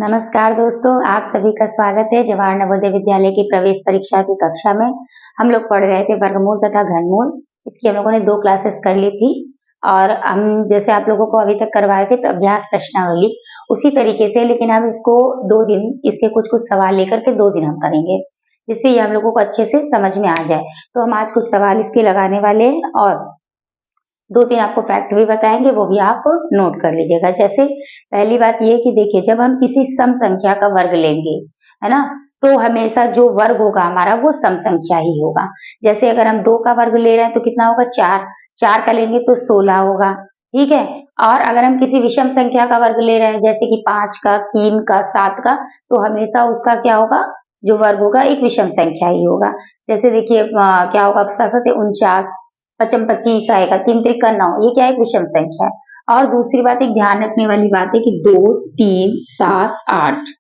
नमस्कार दोस्तों, आप सभी का स्वागत है जवाहर नवोदय विद्यालय की प्रवेश परीक्षा की कक्षा में। हम लोग पढ़ रहे थे वर्गमूल तथा घनमूल। इसकी हम लोगों ने 2 क्लासेस कर ली थी और हम जैसे आप लोगों को अभी तक करवाए थे अभ्यास प्रश्नावली, उसी तरीके से, लेकिन हम इसको 2 दिन इसके कुछ सवाल लेकर के 2 दिन हम करेंगे, जिससे ये हम लोगों को अच्छे से समझ में आ जाए। तो हम आज कुछ सवाल इसके लगाने वाले हैं और 2-3 आपको फैक्ट भी बताएंगे, वो भी आप नोट कर लीजिएगा। जैसे पहली बात ये कि देखिए, जब हम किसी सम संख्या का वर्ग लेंगे, है ना, तो हमेशा जो वर्ग होगा हमारा वो सम संख्या ही होगा। जैसे अगर हम 2 का वर्ग ले रहे हैं तो कितना होगा, 4। 4 का लेंगे तो 16 होगा, ठीक है। और अगर हम किसी विषम संख्या का वर्ग ले रहे हैं, जैसे कि 5 का, 3 का, 7 का, तो हमेशा उसका क्या होगा, जो वर्ग होगा एक विषम संख्या ही होगा। जैसे देखिए क्या होगा, 7 49, 5 25 आएगा, 3 3 9, ये क्या है, एक विषम संख्या है। और दूसरी बात, एक ध्यान रखने वाली बात है कि 2 3 7 8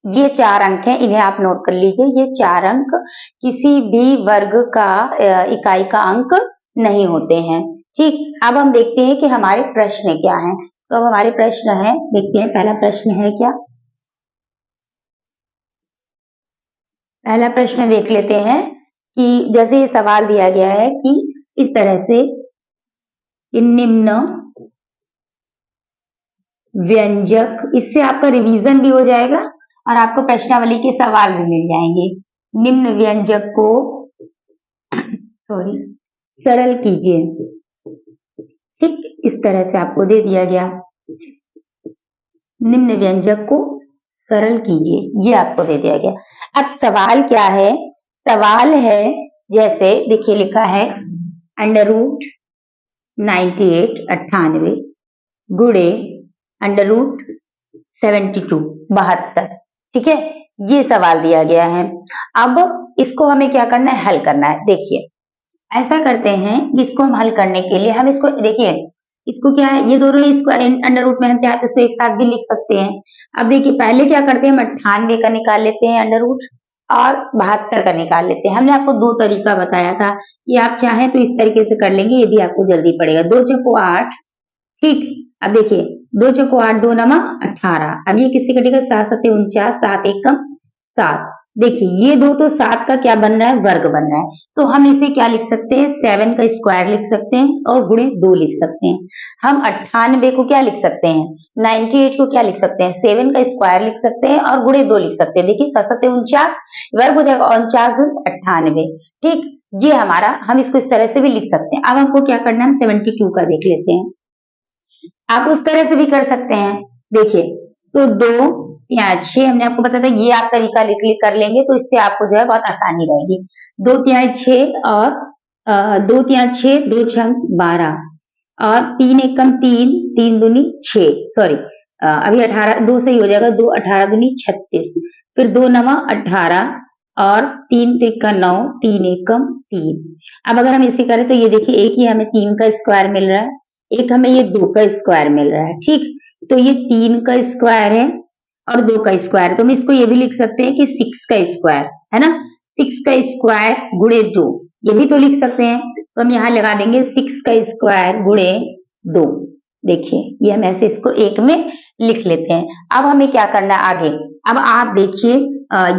ये 4 अंक हैं, इन्हें आप नोट कर लीजिए। ये 4 अंक किसी भी वर्ग का इकाई का अंक नहीं होते हैं, ठीक। अब हम देखते हैं कि हमारे प्रश्न क्या हैं। तो अब हमारे प्रश्न है, देखते हैं पहला प्रश्न है क्या। पहला प्रश्न देख लेते हैं कि जैसे ये सवाल दिया गया है कि इस तरह से निम्न व्यंजक, इससे आपका रिवीजन भी हो जाएगा और आपको प्रश्नावली के सवाल भी मिल जाएंगे। निम्न व्यंजक को सरल कीजिए, ठीक, इस तरह से आपको दे दिया गया। निम्न व्यंजक को सरल कीजिए, ये आपको दे दिया गया। अब सवाल क्या है, सवाल है जैसे देखिए लिखा है अंडर रूट 98 गुणे अंडर रूट 72 72, ठीक है, ये सवाल दिया गया है। अब इसको हमें क्या करना है, हल करना है। देखिए ऐसा करते हैं, इसको हम हल करने के लिए हम इसको देखिए, इसको क्या है, ये दोनों इसको अंडर रूट में हम चाहे तो इसको एक साथ भी लिख सकते हैं। अब देखिए पहले क्या करते हैं, हम 98 का निकाल लेते हैं अंडर रूट और 72 का निकाल लेते हैं। हमने आपको 2 तरीका बताया था, ये आप चाहें तो इस तरीके से कर लेंगे, ये भी आपको जल्दी पड़ेगा। 2 चौको 8, ठीक। अब देखिए 2 चौको 8, 2 नमा 18। अब ये किससे कटेगा, 7 7 49, 7 1 7। देखिए ये 2 तो 7 का क्या बन रहा है, वर्ग बन रहा है। तो हम इसे क्या लिख सकते हैं, 7 का स्क्वायर लिख सकते हैं और गुणे 2 लिख सकते हैं। हम 98 को क्या लिख सकते हैं, 98 को क्या लिख सकते हैं, 7 का स्क्वायर लिख सकते हैं और गुणे 2 लिख सकते हैं। देखिए 7 7 49, वर्ग हो जाएगा 49 दूनी 98, ठीक। ये हमारा, हम इसको इस तरह से भी लिख सकते हैं। अब हमको क्या करना है, हम 72 का देख लेते हैं। आप उस तरह से भी कर सकते हैं। देखिए तो 2 3 6, हमने आपको बताया था, ये आप तरीका लिख कर लेंगे तो इससे आपको जो है बहुत आसानी रहेगी। 2 3 6 और 2 3 6, 2 6 12 और 3 1 3, 3 दूनी 6, सॉरी अभी 18 2 से ही हो जाएगा, 2 18 दूनी 36, फिर 2 नवा 18 और 3 3 9, 3 1 3। अब अगर हम इसे करें तो ये देखिए, एक ही हमें 3 का स्क्वायर मिल रहा है, एक हमें ये 2 का स्क्वायर मिल रहा है, ठीक। तो ये 3 का स्क्वायर है और 2 का स्क्वायर, तो हम इसको ये भी लिख सकते हैं कि 6 का स्क्वायर है ना, 6 का स्क्वायर गुणे 2, ये भी तो लिख सकते हैं। तो हम यहाँ लगा देंगे 6 का स्क्वायर गुणे 2। देखिए ये हम ऐसे इसको एक में लिख लेते हैं। अब हमें क्या करना है आगे, अब आप देखिए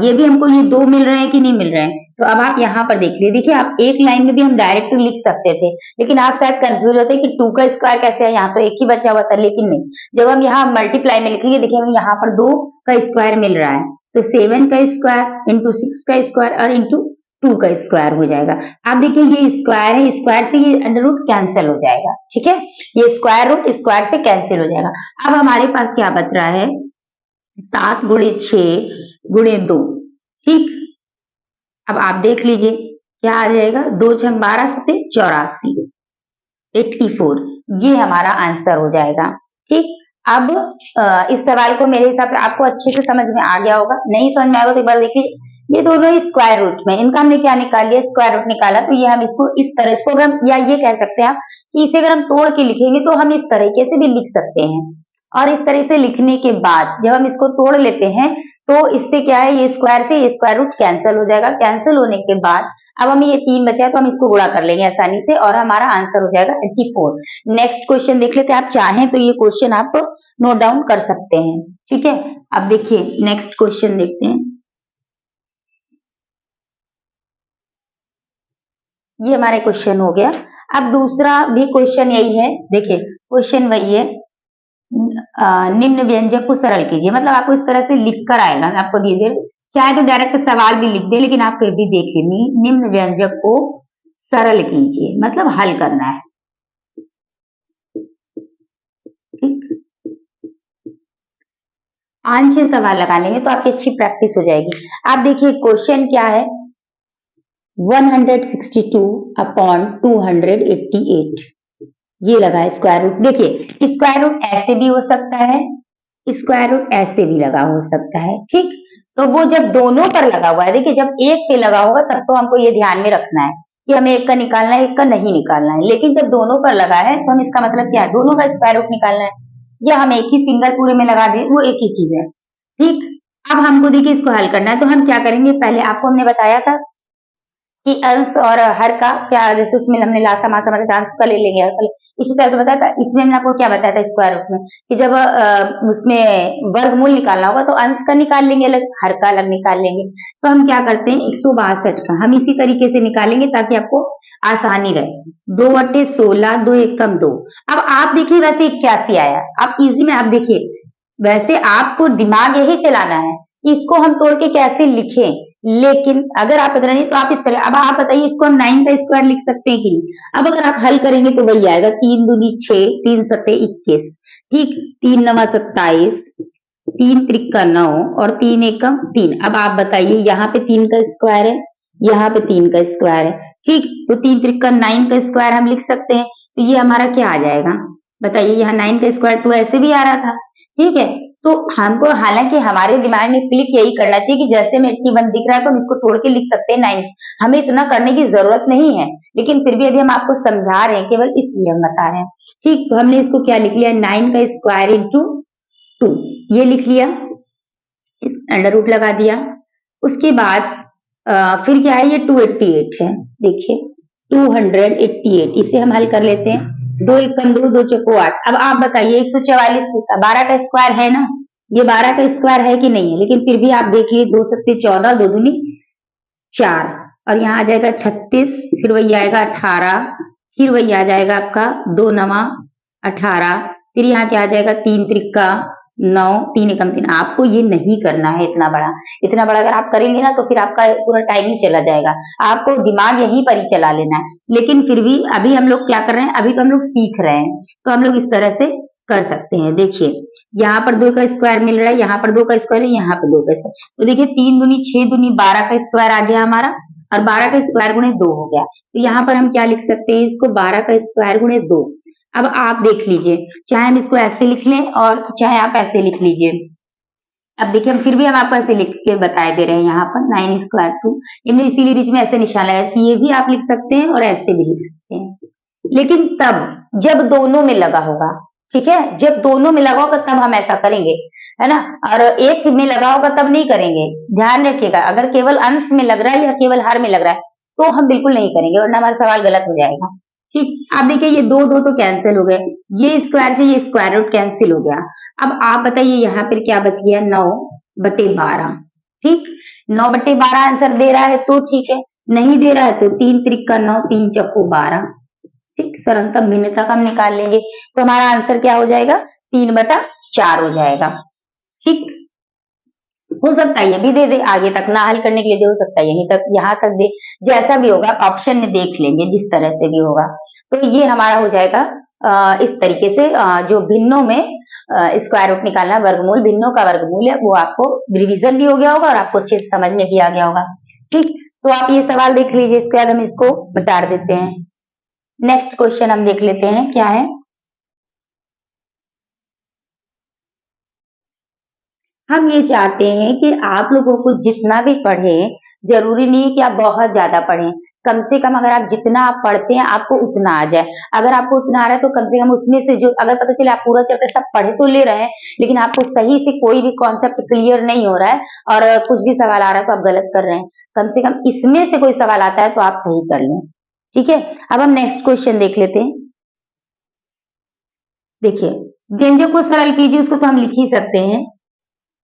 ये भी हमको ये 2 मिल रहे हैं कि नहीं मिल रहे हैं। तो अब आप यहाँ पर देख लीजिए, देखिए आप एक लाइन में भी हम डायरेक्ट लिख सकते थे, लेकिन आप शायद कंफ्यूज होते हैं कि 2 का स्क्वायर कैसे है, यहाँ तो एक ही बचा हुआ था, लेकिन नहीं, जब हम यहाँ मल्टीप्लाई में लिखेंगे, देखिए हमें यहाँ पर 2 का स्क्वायर मिल रहा है, तो 7 का स्क्वायर इंटू 6 का स्क्वायर और इंटू 2 का स्क्वायर हो जाएगा। आप देखिए ये स्क्वायर है, स्क्वायर से ये अंडर रूट कैंसिल हो जाएगा, ठीक है, ये स्क्वायर रूट स्क्वायर से कैंसिल हो जाएगा। अब हमारे पास क्या बच रहा है, 7 गुणे 6 गुणे 2, ठीक। अब आप देख लीजिए क्या आ जाएगा, 2 6 12 7 84, 84, ये हमारा आंसर हो जाएगा, ठीक। अब इस सवाल को मेरे हिसाब से आपको अच्छे से समझ में आ गया होगा, नहीं समझ में आएगा तो एक बार देखिए, ये दोनों स्क्वायर रूट में, इनका हमने क्या निकाल लिया, स्क्वायर रूट निकाला, तो ये हम इसको इस तरह, इसको हम, या ये कह सकते हैं आप कि इसे अगर हम तोड़ के लिखेंगे तो हम इस तरीके से भी लिख सकते हैं। और इस तरह से लिखने के बाद जब हम इसको तोड़ लेते हैं तो इससे क्या है, ये स्क्वायर से ये स्क्वायर रूट कैंसिल हो जाएगा। कैंसिल होने के बाद अब हमें ये 3 बचा है तो हम इसको गुणा कर लेंगे आसानी से और हमारा आंसर हो जाएगा 84। नेक्स्ट क्वेश्चन देख लेते हैं, आप चाहें तो ये क्वेश्चन आप नोट डाउन कर सकते हैं, ठीक है। अब देखिए नेक्स्ट क्वेश्चन देखते हैं, ये हमारा क्वेश्चन हो गया। अब दूसरा भी क्वेश्चन यही है, देखिए क्वेश्चन वही है, निम्न व्यंजक को सरल कीजिए, मतलब आपको इस तरह से लिख कर आएगा, मैं आपको धीरे धीरे चाहे तो डायरेक्ट सवाल भी लिख दे, लेकिन आप फिर भी देखिए, निम्न व्यंजक को सरल कीजिए मतलब हल करना है, ठीक। 5-6 सवाल लगा लेंगे तो आपकी अच्छी प्रैक्टिस हो जाएगी। आप देखिए क्वेश्चन क्या है, 162 अपॉन 288, ये लगा है स्क्वायर रूट। देखिए स्क्वायर रूट ऐसे भी हो सकता है, स्क्वायर रूट ऐसे भी लगा हो सकता है, ठीक। तो वो जब दोनों पर लगा हुआ है, देखिए जब एक पे लगा होगा तब तो हमको ये ध्यान में रखना है कि हमें एक का निकालना है, एक का नहीं निकालना है, लेकिन जब दोनों पर लगा है तो हम इसका मतलब क्या है, दोनों का स्क्वायर रूट निकालना है, या हम एक ही सिंगल पूरे में लगा दें, वो एक ही चीज है, ठीक। अब हमको देखिए इसको हल करना है, तो हम क्या करेंगे, पहले आपको हमने बताया था कि अंश और हर का क्या, जैसे उसमें हमने लासा मासा मतलब अंश का ले लेंगे, हर का इसी तरह से बताया था। इसमें हमने आपको क्या बताया था स्क्वायर रूट में, कि जब उसमें वर्गमूल निकालना होगा तो अंश का निकाल लेंगे अलग, हर का अलग निकाल लेंगे। तो हम क्या करते हैं 162 का हम इसी तरीके से निकालेंगे ताकि आपको आसानी रहे। 2/16, 2 एकम 2। अब आप देखिए वैसे 81 आया, आप इजी में आप देखिए, वैसे आपको दिमाग यही चलाना है कि इसको हम तोड़ के कैसे लिखें, लेकिन अगर आप इतना नहीं तो आप इस तरह, अब आप बताइए इसको हम 9 का स्क्वायर लिख सकते हैं कि नहीं। अब अगर आप हल करेंगे तो वही आएगा, 3 दूनी 6, 3 सत्ते 21, ठीक, 3 नवा 27, 3 त्रिका 9 और 3 एकम 3। अब आप बताइए यहाँ पे 3 का स्क्वायर है, यहाँ पे 3 का स्क्वायर है, ठीक। तो 3 त्रिका 9 का स्क्वायर हम लिख सकते हैं, तो ये हमारा क्या आ जाएगा, बताइए, यहाँ 9 का स्क्वायर 2 ऐसे भी आ रहा था, ठीक है। तो हमको हालांकि हमारे दिमाग में क्लिक यही करना चाहिए कि जैसे में 81 दिख रहा है तो हम इसको तोड़ के लिख सकते हैं 9, हमें इतना करने की जरूरत नहीं है, लेकिन फिर भी अभी हम आपको समझा रहे हैं, केवल इसलिए हम बता रहे हैं, ठीक। तो हमने इसको क्या लिख लिया, 9 का स्क्वायर इंटू 2, ये लिख लिया, अंडर रूट लगा दिया। उसके बाद फिर क्या है, ये 288 है, देखिए 288, इसे हम हल कर लेते हैं, 2 एकम 2, 2 चौको 8। अब आप बताइए 144 किसका, 12 का स्क्वायर है ना, ये 12 का स्क्वायर है कि नहीं है, लेकिन फिर भी आप देखिए 2 सत्ते 14, 2 दूनी 4, और यहाँ आ जाएगा 36, फिर वही आएगा 18, फिर वही आ जाएगा आपका 2 नवा 18, फिर यहाँ क्या आ जाएगा 3 त्रिका 9, 3 एकम 3। आपको ये नहीं करना है इतना बड़ा, इतना बड़ा अगर आप करेंगे ना तो फिर आपका पूरा टाइम ही चला जाएगा, आपको दिमाग यहीं पर ही चला लेना है। लेकिन फिर भी अभी हम लोग क्या कर रहे हैं, अभी तो हम लोग सीख रहे हैं, तो हम लोग इस तरह से कर सकते हैं। देखिए यहाँ पर 2 का स्क्वायर मिल रहा है, यहाँ पर 2 का स्क्वायर है, यहाँ पर 2 का स्क्वायर, तो देखिए 3 दूनी 6 दूनी 12 का स्क्वायर आ गया हमारा, और 12 का स्क्वायर गुणे 2 हो गया, तो यहाँ पर हम क्या लिख सकते हैं, इसको 12 का स्क्वायर गुणे 2। अब आप देख लीजिए, चाहे हम इसको ऐसे लिख लें और चाहे आप ऐसे लिख लीजिए। अब देखिए हम फिर भी हम आपको ऐसे लिख के बताए दे रहे हैं, यहाँ पर 9 स्क्वायर 2, इनमें इसीलिए बीच में ऐसे निशान लगाया कि ये भी आप लिख सकते हैं और ऐसे भी लिख सकते हैं, लेकिन तब जब दोनों में लगा होगा, ठीक है, जब दोनों में लगा होगा तब हम ऐसा करेंगे, है ना, और एक में लगा होगा तब नहीं करेंगे, ध्यान रखिएगा। अगर केवल अंश में लग रहा है या केवल हर में लग रहा है तो हम बिल्कुल नहीं करेंगे, वरना हमारा सवाल गलत हो जाएगा, ठीक। आप देखिए ये 2 2 तो कैंसिल हो गए, ये स्क्वायर से ये स्क्वायर रूट कैंसिल हो गया। अब आप बताइए यहाँ पर क्या बच गया, 9/12, ठीक, 9/12 आंसर दे रहा है तो ठीक है, नहीं दे रहा है तो 3 त्रिका 9, 3 चौको 12, ठीक, सरलतम भिन्नता का हम निकाल लेंगे, तो हमारा आंसर क्या हो जाएगा, 3/4 हो जाएगा, ठीक। हो सकता है ये भी दे दे, आगे तक ना हल करने के लिए दे, हो सकता है यहीं तक, यहाँ तक दे, जैसा भी होगा ऑप्शन में देख लेंगे, जिस तरह से भी होगा। तो ये हमारा हो जाएगा इस तरीके से, जो भिन्नों में स्क्वायर रूट निकालना, वर्गमूल, भिन्नों का वर्गमूल है, वो आपको रिवीजन भी हो गया होगा और आपको अच्छे से समझ में भी आ गया होगा, ठीक। तो आप ये सवाल देख लीजिए, इसके बाद हम इसको मिटा देते हैं। नेक्स्ट क्वेश्चन हम देख लेते हैं क्या है, हम ये चाहते हैं कि आप लोगों को जितना भी पढ़े, जरूरी नहीं है कि आप बहुत ज्यादा पढ़ें, कम से कम अगर आप जितना आप पढ़ते हैं आपको उतना आ जाए। अगर आपको उतना आ रहा है तो कम से कम उसमें से जो अगर पता चले आप पूरा चैप्टर सब पढ़ तो ले रहे हैं लेकिन आपको सही से कोई भी कॉन्सेप्ट क्लियर नहीं हो रहा है और कुछ भी सवाल आ रहा है तो आप गलत कर रहे हैं, कम से कम इसमें से कोई सवाल आता है तो आप सही कर लें। ठीक है, अब हम नेक्स्ट क्वेश्चन देख लेते हैं। देखिए, व्यंजक को सरल कीजिए, उसको तो हम लिख ही सकते हैं।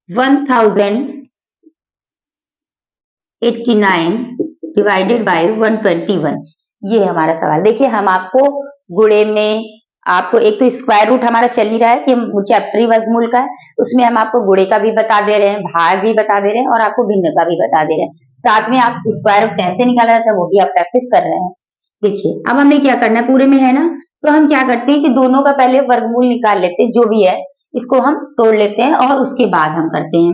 1089 डिवाइडेड बाय 121, ये हमारा सवाल। देखिए, हम आपको गुणे में आपको एक तो स्क्वायर रूट हमारा चल ही रहा है कि चैप्टर ही वर्गमूल का है, उसमें हम आपको गुणे का भी बता दे रहे हैं, भाग भी बता दे रहे हैं और आपको भिन्न का भी बता दे रहे हैं। साथ में आप स्क्वायर रूट कैसे निकाला जाता है वो भी आप प्रैक्टिस कर रहे हैं। देखिए, अब हमें क्या करना है, पूरे में है ना, तो हम क्या करते हैं कि दोनों का पहले वर्गमूल निकाल लेते हैं, जो भी है इसको हम तोड़ लेते हैं और उसके बाद हम करते हैं।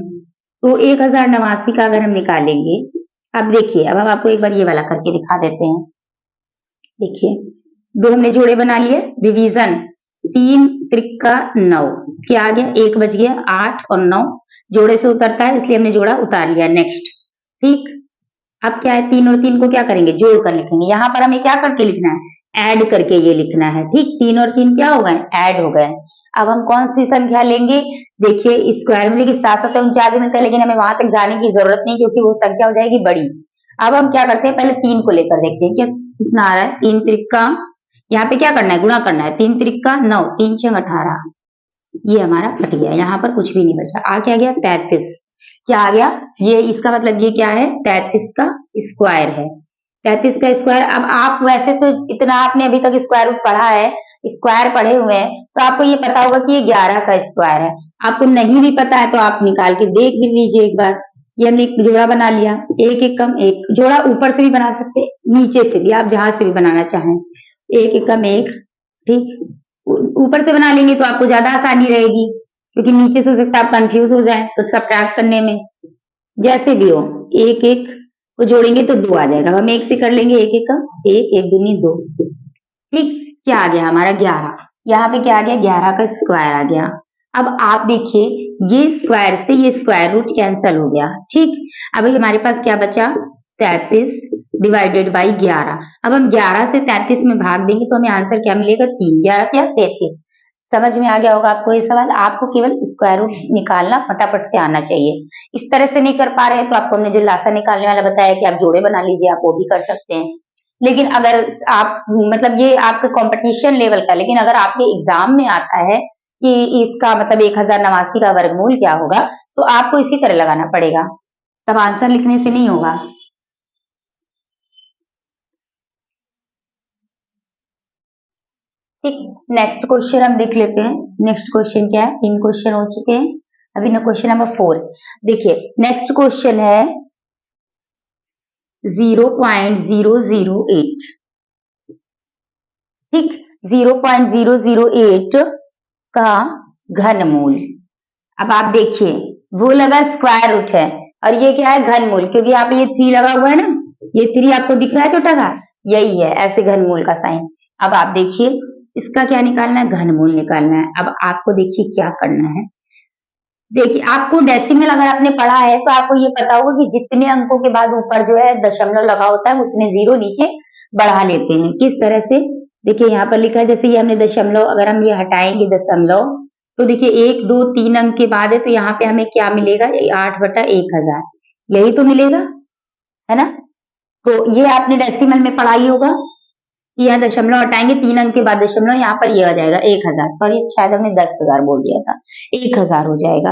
तो 1089 का अगर हम निकालेंगे, अब देखिए, अब हम आपको एक बार ये वाला करके दिखा देते हैं। देखिए, दो हमने जोड़े बना लिए, रिवीजन 3 त्रिका 9, क्या आ गया, 1 बच गया, 8 और 9 जोड़े से उतरता है इसलिए हमने जोड़ा उतार लिया। नेक्स्ट, ठीक, अब क्या है, 3 और 3 को क्या करेंगे, जोड़ कर लिखेंगे। यहाँ पर हमें क्या करके लिखना है, ऐड करके ये लिखना है। ठीक, 3 और 3 क्या हो गए, ऐड हो गए। अब हम कौन सी संख्या लेंगे, देखिए स्क्वायर में लेकिन 749 मिलता है लेकिन हमें वहां तक जाने की जरूरत नहीं क्योंकि वो संख्या हो जाएगी बड़ी। अब हम क्या करते हैं, पहले 3 को लेकर देखते हैं क्या कितना आ रहा है। 3 त्रिका, यहाँ पे क्या करना है, गुणा करना है। 3 त्रिका 9, 3 छंग 18, ये हमारा कट गया, यहाँ पर कुछ भी नहीं बचा। आ क्या गया, 33। क्या आ गया, ये इसका मतलब ये क्या है, 33 का स्क्वायर है। 33 का स्क्वायर। अब आप वैसे तो इतना आपने अभी तक स्क्वायर रूट पढ़ा है, स्क्वायर पढ़े हुए हैं, तो आपको ये पता होगा कि ये 11 का स्क्वायर है। आपको नहीं भी पता है तो आप निकाल के देख भी लीजिए एक बार। ये हमने एक जोड़ा बना लिया, एक एक कम एक, जोड़ा ऊपर से भी बना सकते हैं, नीचे से भी, आप जहां से भी बनाना चाहें। एक एक कम एक, ठीक, ऊपर से बना लेंगे तो आपको ज्यादा आसानी रहेगी क्योंकि नीचे से हो सकता है आप कंफ्यूज हो जाए तो सब्ट्रैक्ट करने में। जैसे भी हो, एक एक को जोड़ेंगे तो 2 आ जाएगा। हम एक से कर लेंगे, एक एक का एक, एक दूनी 2, ठीक। क्या आ गया हमारा 11, यहाँ पे क्या आ गया, 11 का स्क्वायर आ गया। अब आप देखिए, ये स्क्वायर से ये स्क्वायर रूट कैंसल हो गया, ठीक। अब हमारे पास क्या बचा, 33 डिवाइडेड बाई 11। अब हम 11 से 33 में भाग देंगे तो हमें आंसर क्या मिलेगा, 3, 11 क्या 33। समझ में आ गया होगा आपको ये सवाल। आपको केवल स्क्वायर रूट निकालना फटाफट से आना चाहिए। इस तरह से नहीं कर पा रहे हैं तो आपको हमने जो लासा निकालने वाला बताया कि आप जोड़े बना लीजिए, आप वो भी कर सकते हैं। लेकिन अगर आप मतलब ये आपके कंपटीशन लेवल का, लेकिन अगर आपके एग्जाम में आता है कि इसका मतलब 1089 का वर्गमूल क्या होगा तो आपको इसी तरह लगाना पड़ेगा, तब आंसर लिखने से नहीं होगा। ठीक, नेक्स्ट क्वेश्चन हम देख लेते हैं। नेक्स्ट क्वेश्चन क्या है, 3 क्वेश्चन हो चुके हैं, अभी ना क्वेश्चन नंबर 4। देखिए, नेक्स्ट क्वेश्चन है 0.008, ठीक, 0.008 का घनमूल। अब आप देखिए, वो लगा स्क्वायर रूट है और ये क्या है, घनमूल, क्योंकि यहाँ पे ये 3 लगा हुआ है ना, ये 3 आपको दिख रहा है छोटा सा, यही है ऐसे घनमूल का साइन। अब आप देखिए, इसका क्या निकालना है, घनमूल निकालना है। अब आपको देखिए क्या करना है, देखिए आपको डेसिमल अगर आपने पढ़ा है तो आपको ये पता होगा कि जितने अंकों के बाद ऊपर जो है दशमलव लगा होता है उतने जीरो नीचे बढ़ा लेते हैं। किस तरह से, देखिए यहाँ पर लिखा है, जैसे ये हमने दशमलव, अगर हम ये हटाएंगे दशमलव तो देखिए 1 2 3 अंक के बाद है तो यहाँ पे हमें क्या मिलेगा, 8/1000, यही तो मिलेगा, है ना। तो ये आपने डेसिमल में पढ़ा ही होगा, यहाँ दशमलव हटाएंगे 3 अंक के बाद दशमलव, यहाँ पर ये आ जाएगा 1000, सॉरी शायद हमने 10,000 बोल दिया था, 1000 हो जाएगा।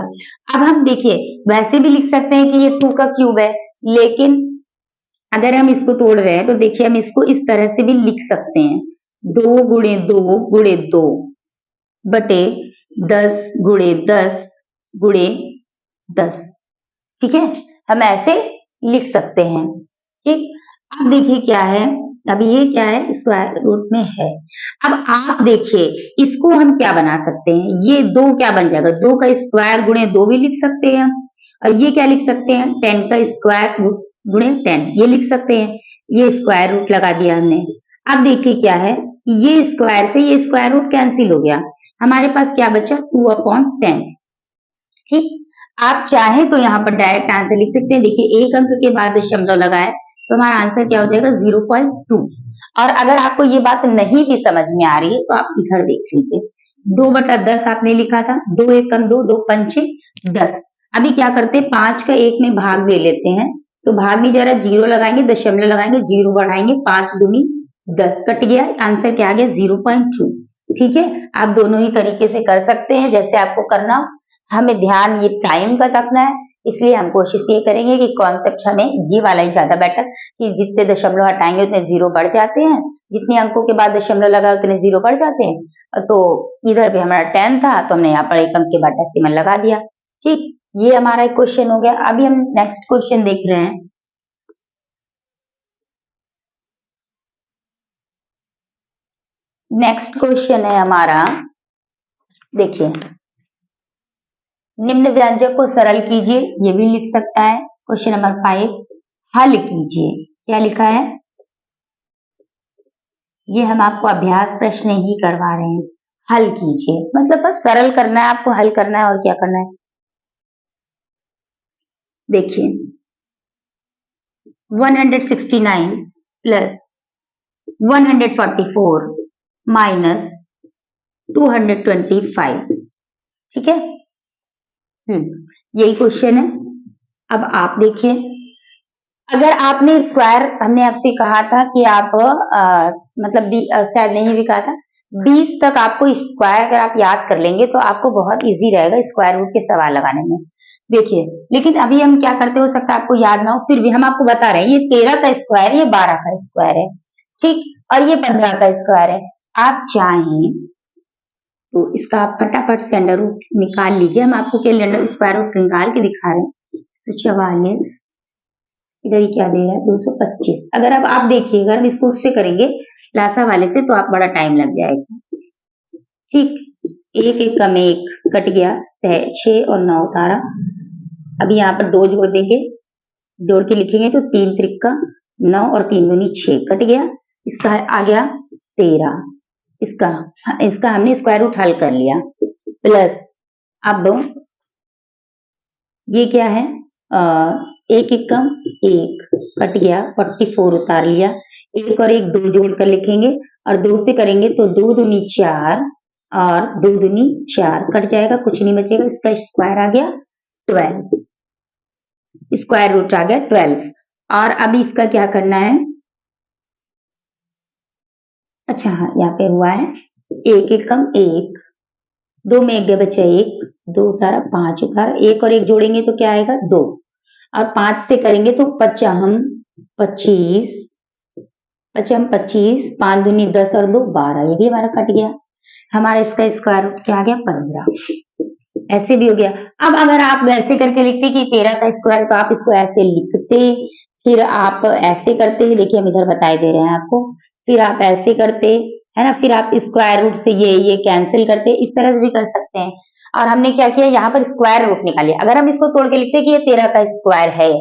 अब हम देखिए वैसे भी लिख सकते हैं कि ये 2 का क्यूब है, लेकिन अगर हम इसको तोड़ रहे हैं तो देखिए हम इसको इस तरह से भी लिख सकते हैं, 2 गुणे 2 गुणे 2 बटे 10 गुणे 10 गुणे 10, ठीक है, हम ऐसे लिख सकते हैं, ठीक। अब देखिए क्या है, अब ये क्या है, स्क्वायर रूट में है। अब आप देखिए इसको हम क्या बना सकते हैं, ये 2 क्या बन जाएगा, 2 का स्क्वायर गुणे 2 भी लिख सकते हैं, और ये क्या लिख सकते हैं, 10 का स्क्वायर गुणे 10 ये लिख सकते हैं। ये स्क्वायर रूट लगा दिया हमने। अब देखिए क्या है, ये स्क्वायर से ये स्क्वायर रूट कैंसिल हो गया, हमारे पास क्या बचा, 2/10, ठीक। आप चाहे तो यहाँ पर डायरेक्ट आंसर लिख सकते हैं। देखिए 1 अंक के बाद दशमलव लगा है तो हमारा आंसर क्या हो जाएगा 0.2। और अगर आपको ये बात नहीं भी समझ में आ रही है तो आप इधर देख लीजिए, 2/10 आपने लिखा था, 2 एक कम 2, 2 पंचे 10। अभी क्या करते हैं, 5 का 1 में भाग दे लेते हैं, तो भाग नहीं जा रहा, 0 लगाएंगे, दशमलव लगाएंगे, 0 बढ़ाएंगे, 5 दूनी 10, कट गया, आंसर क्या आ गया 0.2। ठीक है, आप दोनों ही तरीके से कर सकते हैं, जैसे आपको करना। हमें ध्यान ये टाइम का रखना है, इसलिए हम कोशिश ये करेंगे कि कॉन्सेप्ट हमें ये वाला ही ज्यादा बेटर, कि जितने दशमलव हटाएंगे उतने 0 बढ़ जाते हैं, जितने अंकों के बाद दशमलव लगा उतने 0 बढ़ जाते हैं। तो इधर भी हमारा 10 था तो हमने यहाँ पर 1 अंक के बाद डेसिमल लगा दिया। ठीक, ये हमारा एक क्वेश्चन हो गया। अभी हम नेक्स्ट क्वेश्चन देख रहे हैं। नेक्स्ट क्वेश्चन है हमारा, देखिए, निम्न व्यंजक को सरल कीजिए, ये भी लिख सकता है। क्वेश्चन नंबर 5, हल कीजिए, क्या लिखा है, ये हम आपको अभ्यास प्रश्न ही करवा रहे हैं। हल कीजिए मतलब बस सरल करना है, आपको हल करना है, और क्या करना है। देखिए, 169 प्लस 144 माइनस 225, ठीक है। यही क्वेश्चन है। अब आप देखिए, अगर आपने स्क्वायर, हमने आपसे कहा था कि आप मतलब शायद नहीं भी कहा था, 20 तक आपको स्क्वायर अगर आप याद कर लेंगे तो आपको बहुत इजी रहेगा स्क्वायर रूट के सवाल लगाने में। देखिए, लेकिन अभी हम क्या करते, हो सकता है आपको याद ना हो, फिर भी हम आपको बता रहे हैं, ये 13 का स्क्वायर, ये 12 का स्क्वायर है, ठीक, और ये 15 का स्क्वायर है। आप चाहें तो इसका आप फटाफट से अंडर रूट निकाल लीजिए। हम आपको केवल स्क्वायर रूट निकाल के दिखा रहे हैं। तो 44, इधर ही क्या दे रहा है 225। अगर अब आप देखिए, अगर हम इसको उससे करेंगे लासा वाले से तो आप बड़ा टाइम लग जाएगा। ठीक, 1 एक कम 1 कट गया, 6 और 9 उतारा। अभी यहाँ पर 2 जोड़ देंगे, जोड़ के लिखेंगे तो 3 त्रिका 9 और 3 दूनी 6 कट गया, इसका आ गया 13। इसका हमने स्क्वायर रूट हल कर लिया। प्लस अब ये क्या है, 1 एक कम 1 कट गया, 44 उतार लिया, 1 और 1 2 जोड़ कर लिखेंगे, और 2 से करेंगे तो 2 दूनी 4 और 2 दूनी 4 कट जाएगा, कुछ नहीं बचेगा, इसका स्क्वायर आ गया 12, स्क्वायर रूट आ गया 12। और अभी इसका क्या करना है, अच्छा हाँ, यहाँ पे हुआ है 1 एक कम 1, 2 में 1 गया, बचा 1, 2 उतारा, 5 उतारा, 1 और 1 जोड़ेंगे तो क्या आएगा 2, और 5 से करेंगे तो 25, 25, 5 दूनी 10 और 2 12, ये भी हमारा कट गया। हमारा इसका स्क्वायर रूट क्या आ गया 15। ऐसे भी हो गया। अब अगर आप वैसे करके लिखते कि 13 का स्क्वायर, तो आप इसको ऐसे लिखते, फिर आप ऐसे करते, देखिए हम इधर बताए दे रहे हैं आपको, फिर आप ऐसे करते है ना, फिर आप स्क्वायर रूट से ये कैंसिल करते, इस तरह से भी कर सकते हैं। और हमने क्या किया, यहाँ पर स्क्वायर रूट निकालिए। अगर हम इसको तोड़ के लिखते कि ये 13 का स्क्वायर है,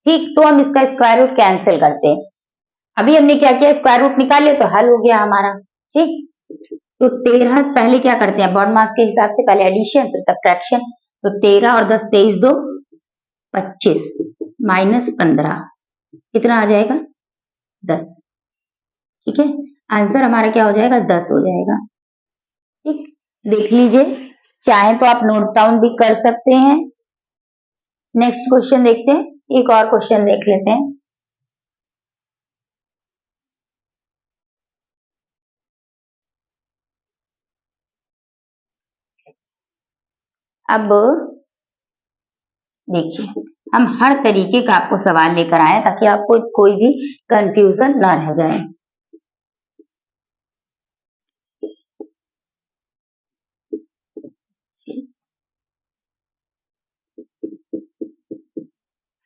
ठीक, तो हम इसका स्क्वायर रूट कैंसिल करते। अभी हमने क्या किया, स्क्वायर रूट निकाल लिया तो हल हो गया हमारा। ठीक, तो 13 पहले क्या करते हैं, बॉड मास के हिसाब से पहले एडिशन फिर सब्ट्रैक्शन। तो 13 और 10 23 2 25 माइनस 15 कितना आ जाएगा 10। ठीक है, आंसर हमारा क्या हो जाएगा 10 हो जाएगा। ठीक, देख लीजिए, चाहे तो आप नोट डाउन भी कर सकते हैं। नेक्स्ट क्वेश्चन देखते हैं, एक और क्वेश्चन देख लेते हैं। अब देखिए, हम हर तरीके का आपको सवाल लेकर आए ताकि आपको कोई भी कंफ्यूजन ना रह जाए।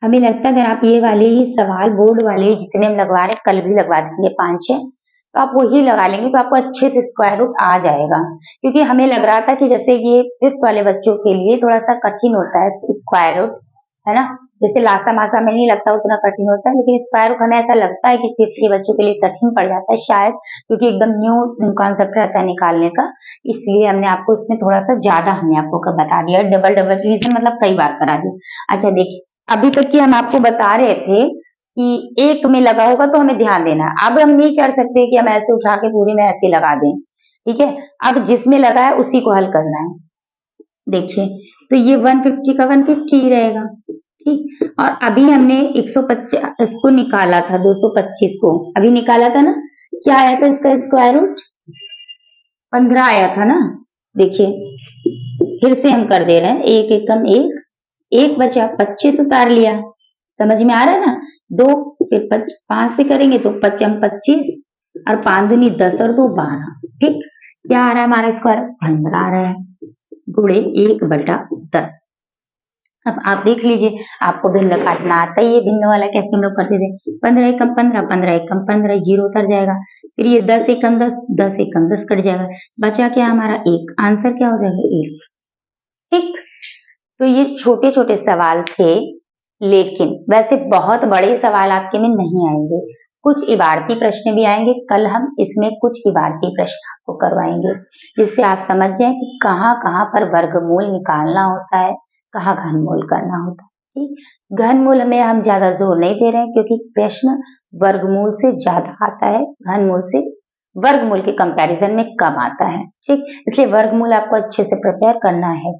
हमें लगता है अगर आप ये वाले ही सवाल बोर्ड वाले जितने हम लगवा रहे हैं, कल भी लगवा देंगे 5-6, तो आप वही लगा लेंगे तो आपको अच्छे से स्क्वायर रूट आ जाएगा। क्योंकि हमें लग रहा था कि जैसे ये 5th वाले बच्चों के लिए थोड़ा सा कठिन होता है स्क्वायर रूट, है ना, जैसे लासा मासा में नहीं लगता उतना कठिन होता है, लेकिन स्क्वायर रूट हमें ऐसा लगता है कि 5th के बच्चों के लिए कठिन पड़ जाता है शायद, क्योंकि एकदम न्यू कॉन्सेप्ट रहता है निकालने का, इसलिए हमने आपको इसमें थोड़ा सा ज्यादा हमने आपको बता दिया, डबल रिवीजन मतलब कई बार करा दिया। अच्छा देखिए, अभी तक की हम आपको बता रहे थे कि एक में लगा होगा तो हमें ध्यान देना है। अब हम नहीं कर सकते कि हम ऐसे उठा के पूरे में ऐसे लगा दें, ठीक है। अब जिसमें लगा है उसी को हल करना है। देखिए, तो ये 150 का 150 ही रहेगा, ठीक। और अभी हमने 150 इसको निकाला था, 225 को अभी निकाला था ना, क्या आया था इसका स्क्वायर रूट? 15 आया था ना। देखिए फिर से हम कर दे रहे हैं, एक एकम एक, एक बचा, 25 उतार लिया, समझ में आ रहा है ना। दो, फिर 5 से करेंगे तो 5 25 और 5 दूनी 10 और 2 12, ठीक। क्या आ रहा है हमारा स्क्वायर? 15 आ रहा है, गुणे 1/10। अब आप देख लीजिए, आपको भिन्न काटना आता ही है, भिन्न वाला कैसे हम लोग करते थे, 15 एकम 15, 15 एकम 15, जीरो उतर जाएगा। फिर ये 10 एकम 10, 10 एकम 10 कट जाएगा, बचा क्या हमारा? एक। आंसर क्या हो जाएगा? 1, ठीक। तो ये छोटे छोटे सवाल थे, लेकिन वैसे बहुत बड़े सवाल आपके में नहीं आएंगे, कुछ इबारती प्रश्न भी आएंगे। कल हम इसमें कुछ इबारती प्रश्न आपको करवाएंगे, जिससे आप समझ जाएं कि कहाँ कहाँ पर वर्गमूल निकालना होता है, कहाँ घनमूल करना होता है, ठीक। घनमूल में हम ज्यादा जोर नहीं दे रहे हैं, क्योंकि प्रश्न वर्गमूल से ज्यादा आता है, घनमूल से वर्गमूल के कंपैरिजन में कम आता है, ठीक। इसलिए वर्गमूल आपको अच्छे से प्रिपेयर करना है।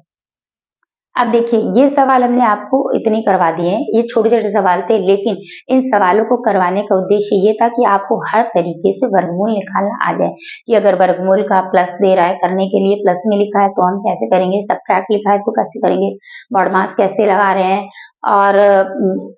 अब देखिए, ये सवाल हमने आपको इतने करवा दिए हैं, ये छोटे छोटे सवाल थे, लेकिन इन सवालों को करवाने का उद्देश्य ये था कि आपको हर तरीके से वर्गमूल निकालना आ जाए, कि अगर वर्गमूल का प्लस दे रहा है करने के लिए, प्लस में लिखा है तो हम कैसे करेंगे, सबट्रैक्ट लिखा है तो कैसे करेंगे, बॉडमास कैसे लगा रहे हैं, और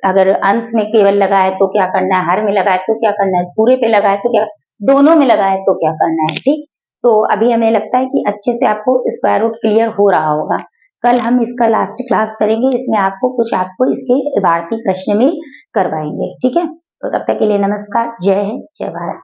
अगर अंश में केवल लगा है तो क्या करना है, हर में लगा है तो क्या करना है, पूरे पे लगा है तो क्या, दोनों में लगा है तो क्या करना है, ठीक। तो अभी हमें लगता है कि अच्छे से आपको स्क्वायर रूट क्लियर हो रहा होगा। कल हम इसका लास्ट क्लास करेंगे, इसमें आपको इसके इबारती प्रश्न में करवाएंगे, ठीक है। तो तब तक के लिए नमस्कार, जय हिंद, जय भारत।